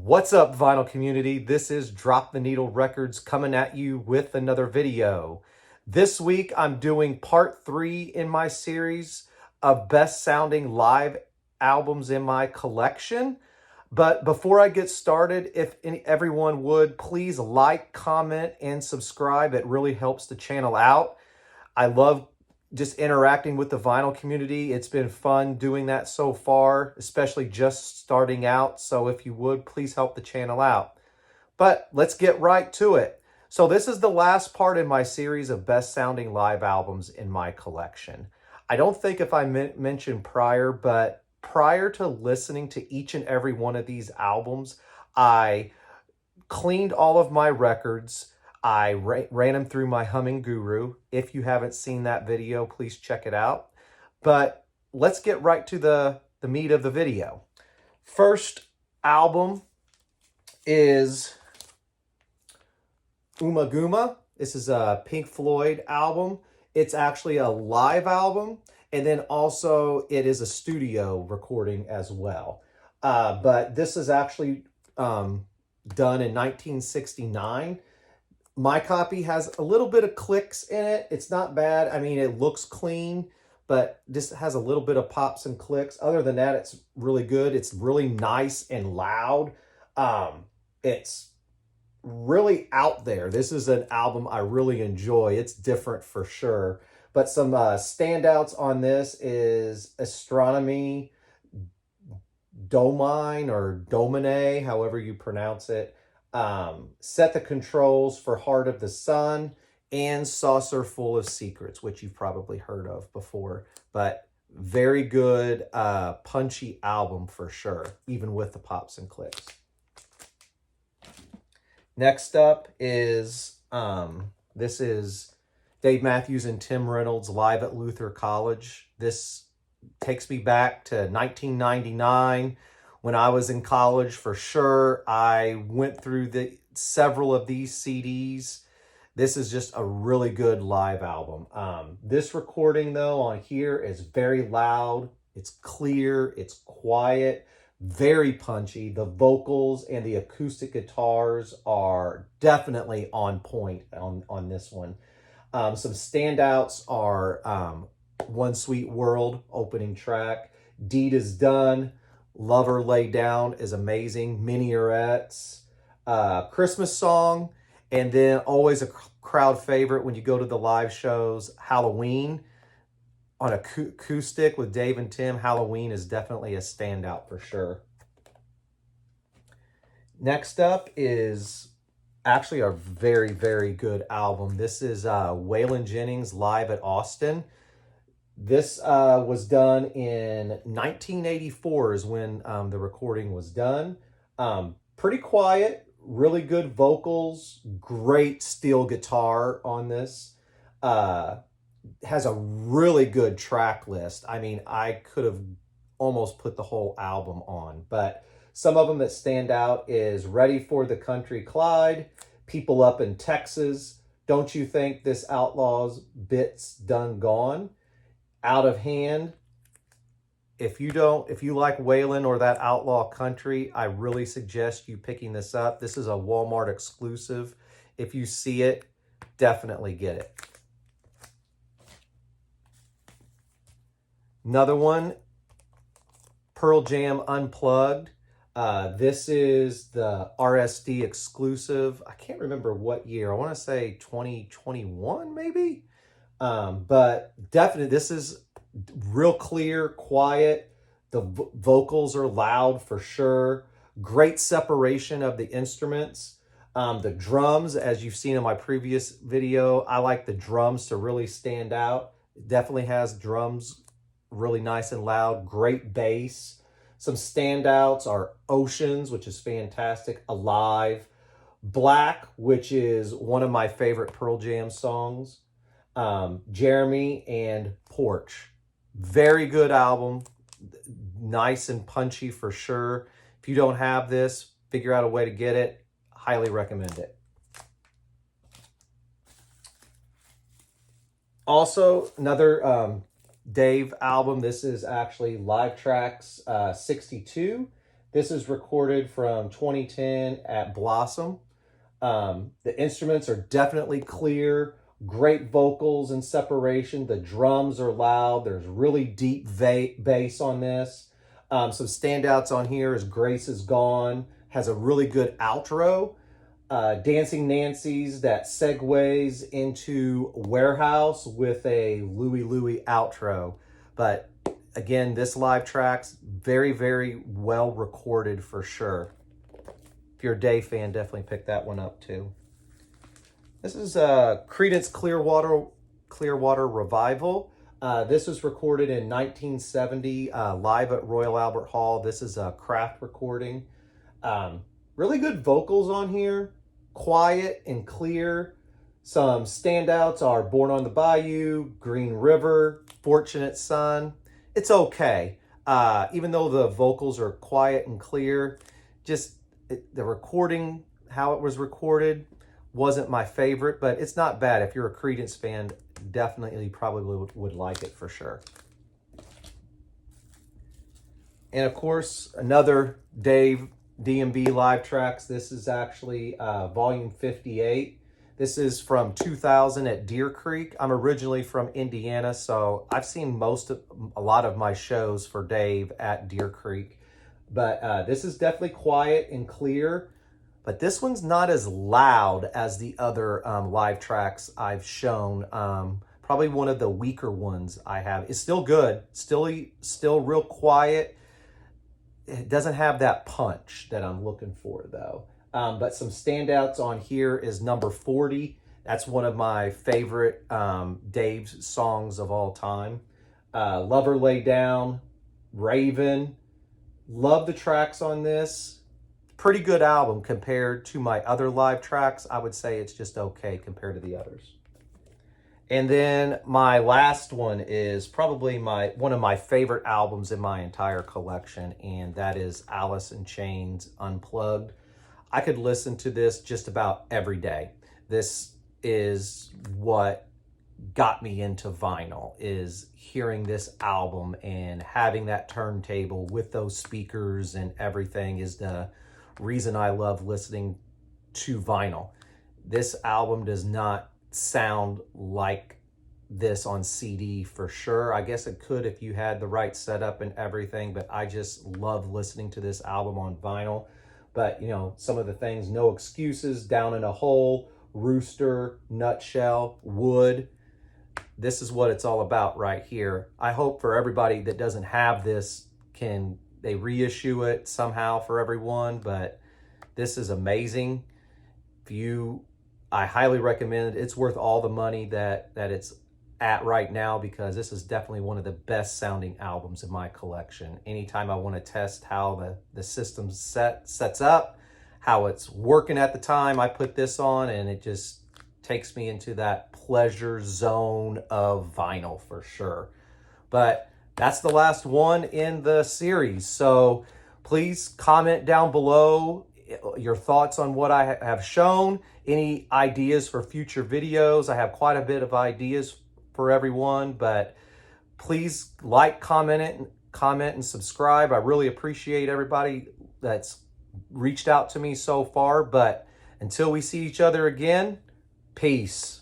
What's up, vinyl community? This is Drop the Needle Records coming at you with another video. This week, I'm doing part 3 in my series of best sounding live albums in my collection. But before I get started, if everyone would, please like, comment, and subscribe. It really helps the channel out. I love just interacting with the vinyl community. It's been fun doing that so far, especially just starting out. So if you would, please help the channel out. But let's get right to it. So this is the last part in my series of best sounding live albums in my collection. I don't think if I mentioned prior, but prior to listening to each and every one of these albums, I cleaned all of my records. I ran them through my HumminGuru. If you haven't seen that video, please check it out. But let's get right to the meat of the video. First album is Ummagumma. This is a Pink Floyd album. It's actually a live album, and then also it is a studio recording as well. But this is actually done in 1969. My copy has a little bit of clicks in it. It's not bad. I mean, it looks clean, but just has a little bit of pops and clicks. Other than that, it's really good. It's really nice and loud. It's really out there. This is an album I really enjoy. It's different for sure. But some standouts on this is Astronomy, Domine or Domine, however you pronounce it. Set the Controls for Heart of the Sun, and Saucer Full of Secrets, which you've probably heard of before. But very good, punchy album for sure, even with the pops and clicks. Next up is, this is Dave Matthews and Tim Reynolds live at Luther College. This takes me back to 1999. When I was in college, for sure, I went through several of these CDs. This is just a really good live album. This recording, though, on here is very loud. It's clear. It's quiet. Very punchy. The vocals and the acoustic guitars are definitely on point on this one. Some standouts are One Sweet World, opening track. Deed is Done. Lover Lay Down is amazing. Minuets, Christmas Song, and then always a crowd favorite when you go to the live shows, Halloween. On acoustic with Dave and Tim, Halloween is definitely a standout for sure. Next up is actually a very, very good album. This is Waylon Jennings live at Austin. This was done in 1984 is when the recording was done. Pretty quiet, really good vocals, great steel guitar on this. Has a really good track list. I mean, I could have almost put the whole album on, but some of them that stand out is Ready for the Country Clyde, People Up in Texas, Don't You Think This Outlaw's Bit's Done Gone, Out of Hand. If you like Waylon or that outlaw country, I really suggest you picking this up. This is a Walmart exclusive. If you see it, definitely get it. Another one, Pearl Jam Unplugged. This is the RSD exclusive. I can't remember what year. I want to say 2021 maybe. But definitely this is real clear, quiet. The vocals are loud for sure. Great separation of the instruments. The drums, as you've seen in my previous video, I like the drums to really stand out. It definitely has drums really nice and loud. Great bass. Some standouts are Oceans, which is fantastic. Alive. Black, which is one of my favorite Pearl Jam songs. Jeremy, and Porch. Very good album. Nice and punchy for sure. If you don't have this, figure out a way to get it. Highly recommend it. Also, another Dave album. This is actually Live Tracks 62. This is recorded from 2010 at Blossom. The instruments are definitely clear, great vocals and separation. The drums are loud. There's really deep bass on this. Some standouts on here is Grace Is Gone, has a really good outro. Dancing Nancy's that segues into Warehouse with a Louie Louie outro. But again, this live track's very, very well recorded for sure. If you're a Dave fan, definitely pick that one up too. This is Creedence Clearwater Revival. This was recorded in 1970 live at Royal Albert Hall. This is a craft recording. Really good vocals on here, quiet and clear. Some standouts are Born on the Bayou, Green River, Fortunate Son. It's okay. Even though the vocals are quiet and clear, the recording, how it was recorded, wasn't my favorite, but it's not bad. If you're a Creedence fan, definitely probably would like it for sure. And of course, another Dave D&B live tracks. This is actually volume 58. This is from 2000 at Deer Creek. I'm originally from Indiana, so I've seen a lot of my shows for Dave at Deer Creek. But this is definitely quiet and clear. But this one's not as loud as the other live tracks I've shown. Probably one of the weaker ones I have. It's still good, still real quiet. It doesn't have that punch that I'm looking for though. But some standouts on here is number 40. That's one of my favorite Dave's songs of all time. Lover Lay Down, Raven. Love the tracks on this. Pretty good album compared to my other live tracks. I would say it's just okay compared to the others. And then my last one is probably one of my favorite albums in my entire collection, and that is Alice in Chains Unplugged. I could listen to this just about every day. This is what got me into vinyl, is hearing this album and having that turntable with those speakers and everything is the reason I love listening to vinyl. This album does not sound like this on CD for sure. I guess it could if you had the right setup and everything, but I just love listening to this album on vinyl. But you know, some of the things, No Excuses, Down in a Hole, Rooster, Nutshell, Wood. This is what it's all about right here. I hope for everybody that doesn't have this, they reissue it somehow for everyone, but this is amazing. I highly recommend it. It's worth all the money that it's at right now, because this is definitely one of the best sounding albums in my collection. Anytime I want to test how the system sets up, how it's working at the time, I put this on and it just takes me into that pleasure zone of vinyl for sure. But that's the last one in the series. So please comment down below your thoughts on what I have shown, any ideas for future videos. I have quite a bit of ideas for everyone, but please comment and subscribe. I really appreciate everybody that's reached out to me so far, but until we see each other again, peace.